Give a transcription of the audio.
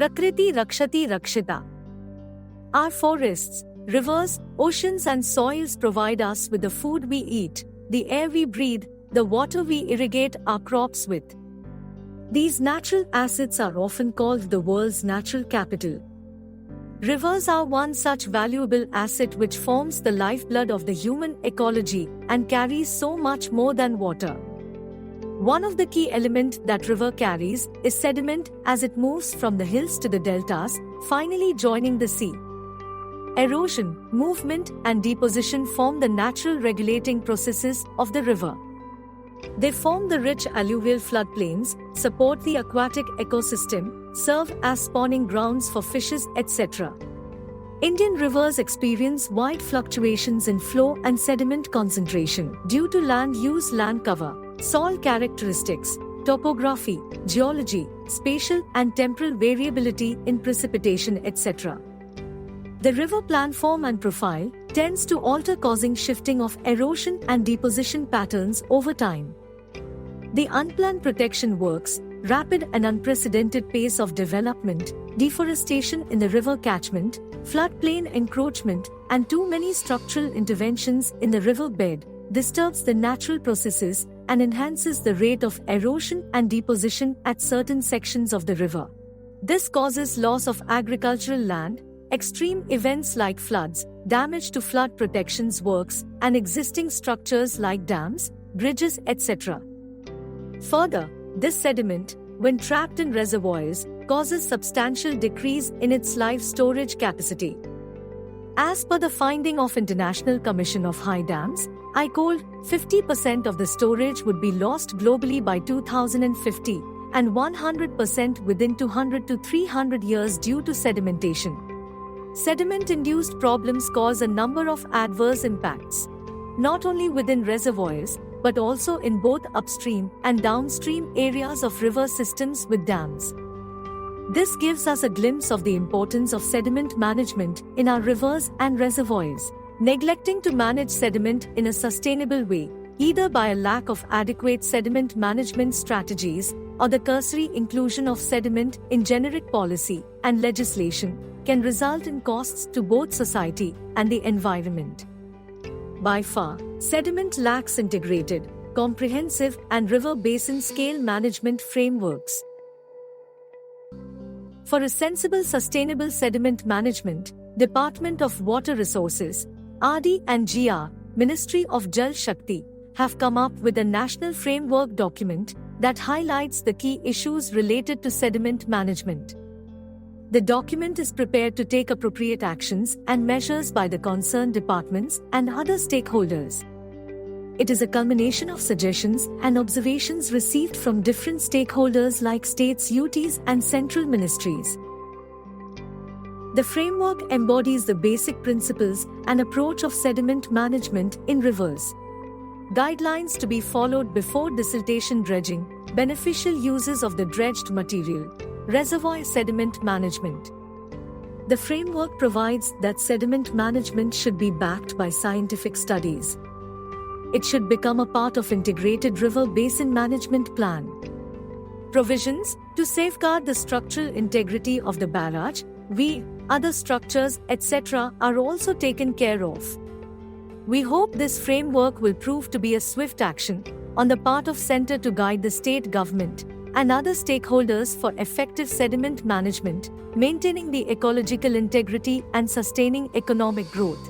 Prakriti Rakshati Rakshita. Our forests, rivers, oceans and soils provide us with the food we eat, the air we breathe, the water we irrigate our crops with. These natural assets are often called the world's natural capital. Rivers are one such valuable asset which forms the lifeblood of the human ecology and carries so much more than water. One of the key elements that river carries is sediment as it moves from the hills to the deltas, finally joining the sea. Erosion, movement and deposition form the natural regulating processes of the river. They form the rich alluvial floodplains, support the aquatic ecosystem, serve as spawning grounds for fishes, etc. Indian rivers experience wide fluctuations in flow and sediment concentration due to land use, land cover, soil characteristics, topography, geology, spatial and temporal variability in precipitation, etc. The river planform and profile tends to alter, causing shifting of erosion and deposition patterns over time. The unplanned protection works, rapid and unprecedented pace of development, deforestation in the river catchment, floodplain encroachment, and too many structural interventions in the river bed disturbs the natural processes and enhances the rate of erosion and deposition at certain sections of the river. This causes loss of agricultural land, extreme events like floods, damage to flood protections works, and existing structures like dams, bridges, etc. Further, this sediment, when trapped in reservoirs, causes substantial decrease in its life storage capacity. As per the finding of International Commission of High Dams, I called 50% of the storage would be lost globally by 2050 and 100% within 200 to 300 years due to sedimentation. Sediment-induced problems cause a number of adverse impacts, not only within reservoirs, but also in both upstream and downstream areas of river systems with dams. This gives us a glimpse of the importance of sediment management in our rivers and reservoirs. Neglecting to manage sediment in a sustainable way, either by a lack of adequate sediment management strategies or the cursory inclusion of sediment in generic policy and legislation, can result in costs to both society and the environment. By far, sediment lacks integrated, comprehensive, and river basin scale management frameworks. For a sensible sustainable sediment management, Department of Water Resources, RD and GR, Ministry of Jal Shakti, have come up with a national framework document that highlights the key issues related to sediment management. The document is prepared to take appropriate actions and measures by the concerned departments and other stakeholders. It is a culmination of suggestions and observations received from different stakeholders like states, UTs, and central ministries. The framework embodies the basic principles and approach of sediment management in rivers. Guidelines to be followed before desiltation dredging, beneficial uses of the dredged material, reservoir sediment management. The framework provides that sediment management should be backed by scientific studies. It should become a part of integrated river basin management plan. Provisions to safeguard the structural integrity of the barrage, other structures, etc. are also taken care of. We hope this framework will prove to be a swift action on the part of Centre to guide the state government and other stakeholders for effective sediment management, maintaining the ecological integrity and sustaining economic growth.